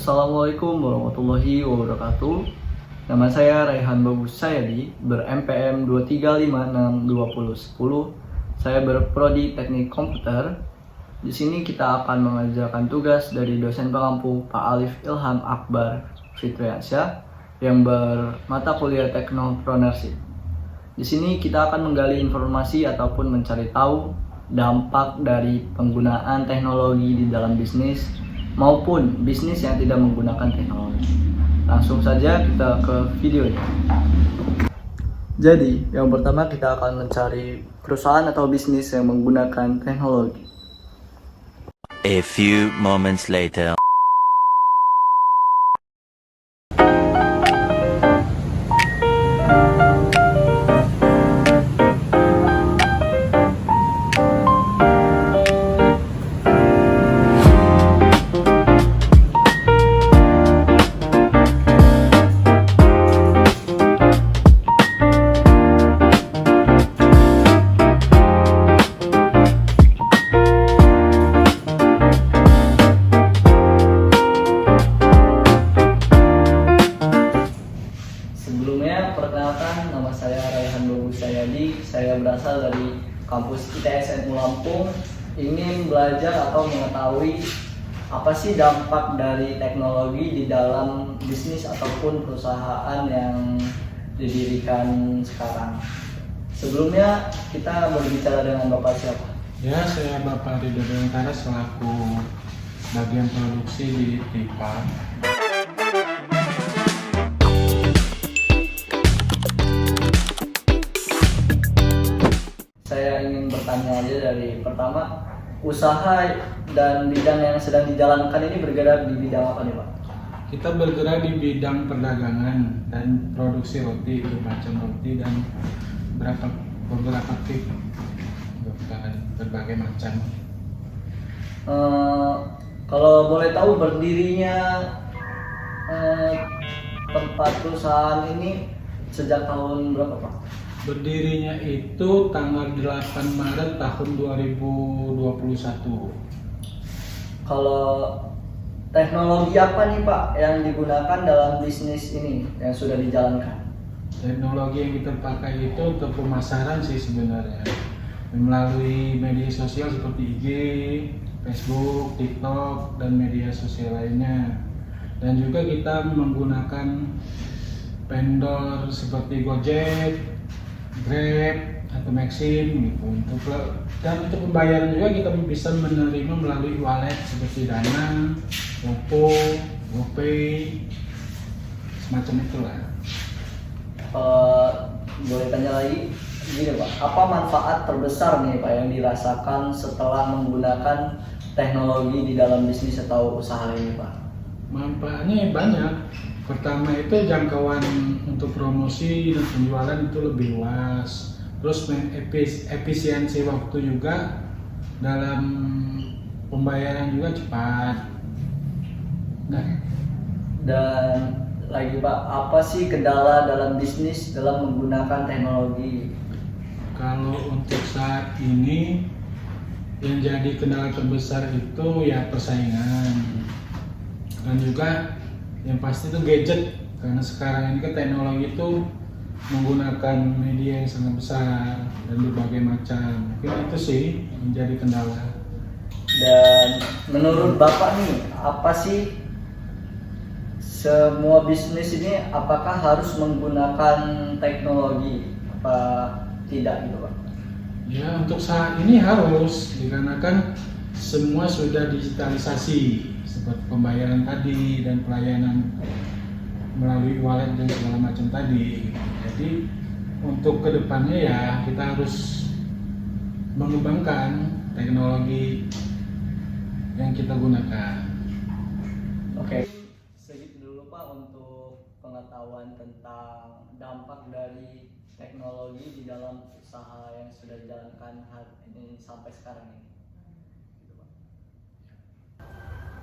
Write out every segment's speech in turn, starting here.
Assalamualaikum warahmatullahi wabarakatuh. Nama saya Raihan Bagus Sayadi, ber-MPM 235621010. Saya berprodi Teknik Komputer. Di sini kita akan mengerjakan tugas dari dosen pengampu Pak Alif Ilham Akbar Fitriansyah yang bermata kuliah Technopreneurship. Di sini kita akan menggali informasi ataupun mencari tahu dampak dari penggunaan teknologi di dalam bisnis maupun bisnis yang tidak menggunakan teknologi. Langsung saja kita ke videonya. Jadi, yang pertama kita akan mencari perusahaan atau bisnis yang menggunakan teknologi. A few moments later. Sebelumnya, perkenalkan, nama saya Raihan Bagus Sayadi. Saya berasal dari kampus ITSNU Lampung. Ingin belajar atau mengetahui apa sih dampak dari teknologi di dalam bisnis ataupun perusahaan yang didirikan sekarang. Sebelumnya, kita berbicara dengan Bapak siapa? Ya, saya Bapak Ridho Dewantara selaku bagian produksi di TIPA. Saya ingin bertanya aja dari pertama, usaha dan bidang yang sedang dijalankan ini bergerak di bidang apa nih Pak? Kita bergerak di bidang perdagangan dan produksi roti, bermacam roti dan beberapa tip berbagai macam. Kalau boleh tahu berdirinya tempat perusahaan ini sejak tahun berapa Pak? Berdirinya itu tanggal 8 Maret tahun 2021. Kalau teknologi apa nih Pak yang digunakan dalam bisnis ini yang sudah dijalankan? Teknologi yang kita pakai itu untuk pemasaran sih sebenarnya. Melalui media sosial seperti IG, Facebook, TikTok, dan media sosial lainnya. Dan juga kita menggunakan vendor seperti Gojek, Grab, atau Maxim gitu. Dan untuk pembayaran juga kita bisa menerima melalui wallet seperti Dana, Oppo, GoPay, semacam itulah. Boleh tanya lagi, gini Pak, apa manfaat terbesar nih Pak yang dirasakan setelah menggunakan teknologi di dalam bisnis atau usaha ini Pak? Manfaatnya banyak. Pertama itu jangkauan untuk promosi dan penjualan itu lebih luas. Terus efisiensi waktu juga dalam pembayaran juga cepat. Dan lagi Pak, apa sih kendala dalam bisnis dalam menggunakan teknologi? Kalau untuk saat ini yang jadi kendala terbesar itu ya persaingan. Dan juga yang pasti itu gadget, karena sekarang ini kan teknologi itu menggunakan media yang sangat besar dan berbagai macam. Mungkin itu sih menjadi kendala. Dan menurut Bapak nih, apa sih semua bisnis ini apakah harus menggunakan teknologi apa tidak gitu Pak? Ya, untuk saat ini harus, dikarenakan semua sudah digitalisasi seperti pembayaran tadi dan pelayanan melalui wallet dan segala macam tadi. Jadi untuk kedepannya ya kita harus mengembangkan teknologi yang kita gunakan. Oke, segitu dulu Pak untuk pengetahuan tentang dampak dari teknologi di dalam usaha yang sudah dijalankan hari ini sampai sekarang ini.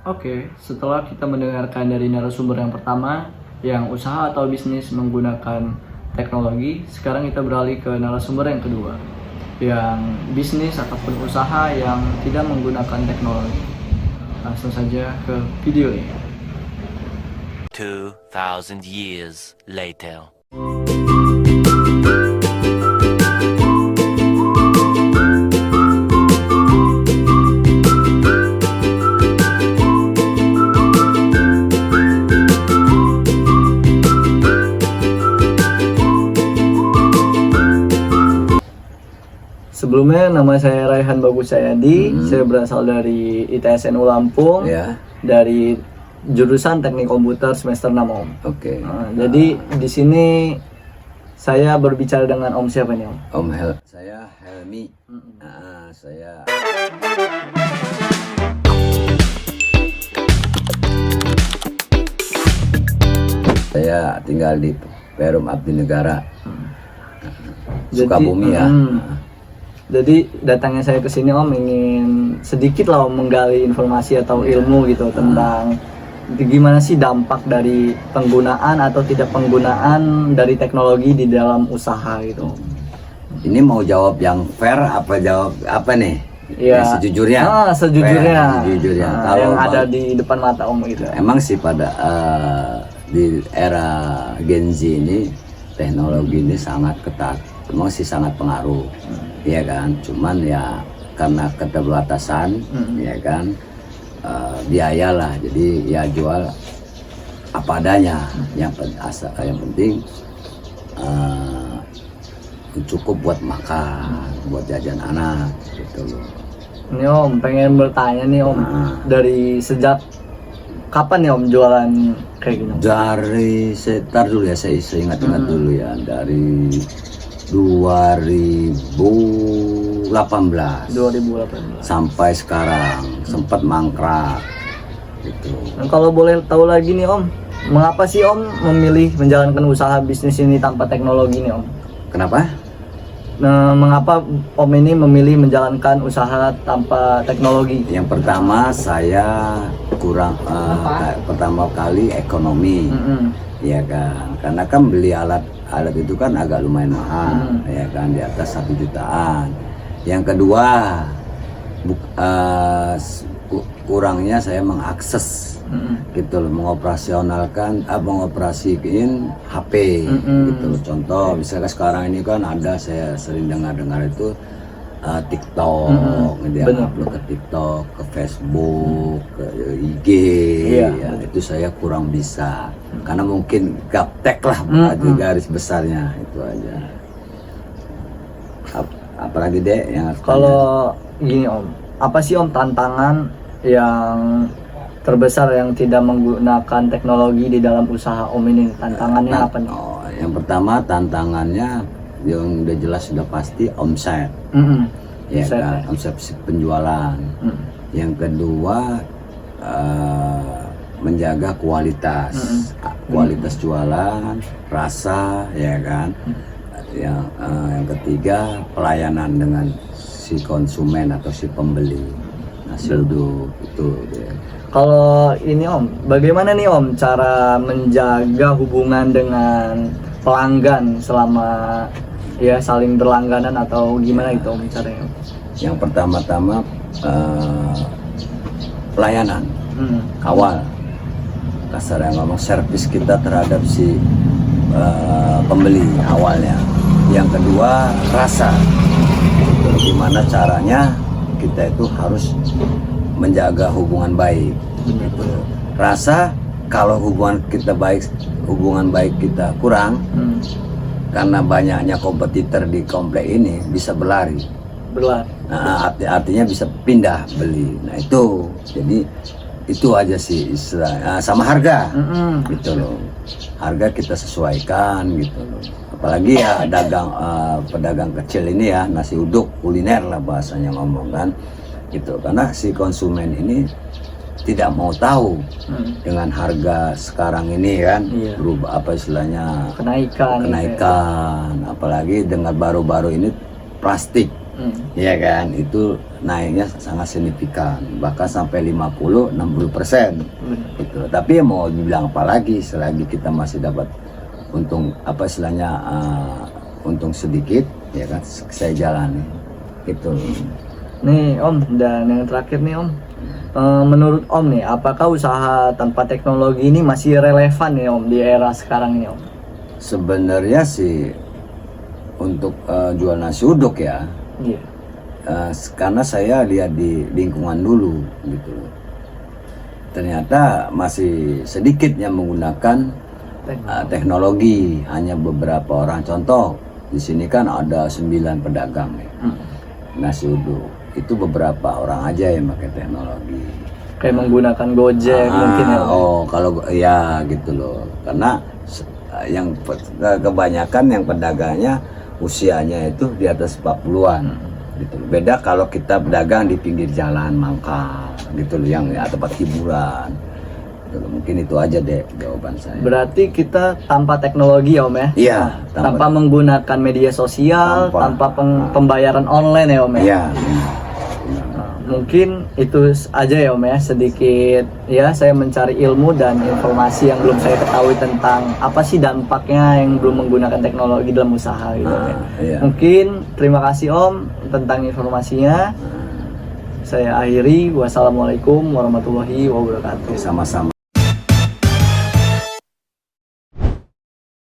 Oke, setelah kita mendengarkan dari narasumber yang pertama yang usaha atau bisnis menggunakan teknologi, sekarang kita beralih ke narasumber yang kedua yang bisnis ataupun usaha yang tidak menggunakan teknologi. Langsung saja ke videonya. 2,000 years later. Sebelumnya nama saya Raihan Bagus Sayadi, saya berasal dari ITSNU Lampung, Ya, dari jurusan Teknik Komputer semester 6 Om. oke. Jadi di sini saya berbicara dengan Om siapa nih Om? Saya Helmi. Saya tinggal di Perum Abdi Negara, Sukabumi ya. Jadi datangnya saya ke sini Om ingin sedikit lah Om menggali informasi atau ilmu gitu tentang gimana sih dampak dari penggunaan atau tidak penggunaan dari teknologi di dalam usaha gitu. Ini mau jawab yang fair apa jawab apa nih? Iya. Yang sejujurnya. Sejujurnya. Fair, sejujurnya. Kalau yang ada di depan mata Om gitu. emang sih pada di era Gen Z ini teknologi ini sangat ketat, memang sih sangat pengaruh, ya kan. Cuman ya karena keterbatasan, ya kan, biaya lah. Jadi ya jual apa adanya. Yang penting cukup buat makan, buat jajan anak, gitu loh. Ini Om pengen bertanya nih Om, dari sejak kapan nih Om jualan kayak gini? Dari sekitar dulu ya, saya ingat-ingat dulu ya, dari 2018 sampai sekarang sempat mangkrak gitu. Dan kalau boleh tahu lagi nih Om, mengapa sih Om memilih menjalankan usaha bisnis ini tanpa teknologi nih Om? Kenapa? Nah, mengapa Om ini memilih menjalankan usaha tanpa teknologi? Yang pertama saya kurang pertama kali ekonomi, ya kan, karena kan beli alat itu kan agak lumayan mahal, ya kan, di atas 1 jutaan. Yang kedua kurangnya saya mengakses gitu loh, mengoperasikan HP gitu loh. Contoh misalnya sekarang ini kan ada, saya sering dengar itu TikTok, dia upload ke TikTok, ke Facebook, ke IG, ya, itu saya kurang bisa karena mungkin gaptek lah aja garis besarnya, itu aja. Apalagi deh yang kalau gini Om, apa sih Om tantangan yang terbesar yang tidak menggunakan teknologi di dalam usaha Om ini? Tantangannya apa nih? Yang pertama tantangannya yang udah jelas sudah pasti omset, ya kan, omset penjualan. Yang kedua menjaga kualitas jualan, rasa, ya kan. Yang ketiga pelayanan dengan si konsumen atau si pembeli, nasi uduk itu. Kalau ini Om, bagaimana nih Om cara menjaga hubungan dengan pelanggan selama ya saling berlangganan atau gimana itu Om caranya? Yang pertama-tama pelayanan awal, kasarnya ngomong, servis kita terhadap si pembeli awalnya. Yang kedua rasa, gimana caranya kita itu harus menjaga hubungan baik gitu. Rasa, kalau hubungan baik kita kurang, karena banyaknya kompetitor di komplek ini bisa berlari. Nah, artinya bisa pindah beli. Nah itu, jadi itu aja sih istilah, sama harga gitu loh. Harga kita sesuaikan gitu loh. Apalagi ya pedagang kecil ini ya, nasi uduk kuliner lah bahasanya ngomong kan gitu. Karena si konsumen ini tidak mau tahu dengan harga sekarang ini kan, berubah apa istilahnya, kenaikan, apalagi dengan baru-baru ini plastik, ya kan, itu naiknya sangat signifikan, bahkan sampai 50-60% gitu. Tapi ya mau dibilang apa lagi, selagi kita masih dapat untung apa istilahnya, untung sedikit, ya kan, saya jalani gitu. Nih Om, dan yang terakhir nih Om, Menurut Om nih, apakah usaha tanpa teknologi ini masih relevan ya Om di era sekarang ini Om? Sebenarnya sih untuk jual nasi uduk ya, Iya. karena saya lihat di lingkungan dulu gitu loh. Ternyata masih sedikit yang menggunakan teknologi, hanya beberapa orang. Contoh di sini kan ada 9 pedagang ya, nasi uduk. Itu beberapa orang aja yang pakai teknologi. Kayak menggunakan Gojek mungkin ya Om. Oh, kalau ya gitu loh. Karena yang kebanyakan yang pedagangnya usianya itu di atas 40-an. Gitu. Beda kalau kita pedagang di pinggir jalan mangkal gitu loh, yang ya, tempat hiburan. Gitu loh. Mungkin itu aja deh jawaban saya. Berarti kita tanpa teknologi ya Om ya? Iya, Tanpa menggunakan media sosial, tanpa pembayaran online ya Om ya? Iya. Mungkin itu aja ya Om ya, sedikit ya saya mencari ilmu dan informasi yang belum saya ketahui tentang apa sih dampaknya yang belum menggunakan teknologi dalam usaha gitu ya. Iya. Mungkin terima kasih Om tentang informasinya. Saya akhiri, wassalamualaikum warahmatullahi wabarakatuh. Sama-sama.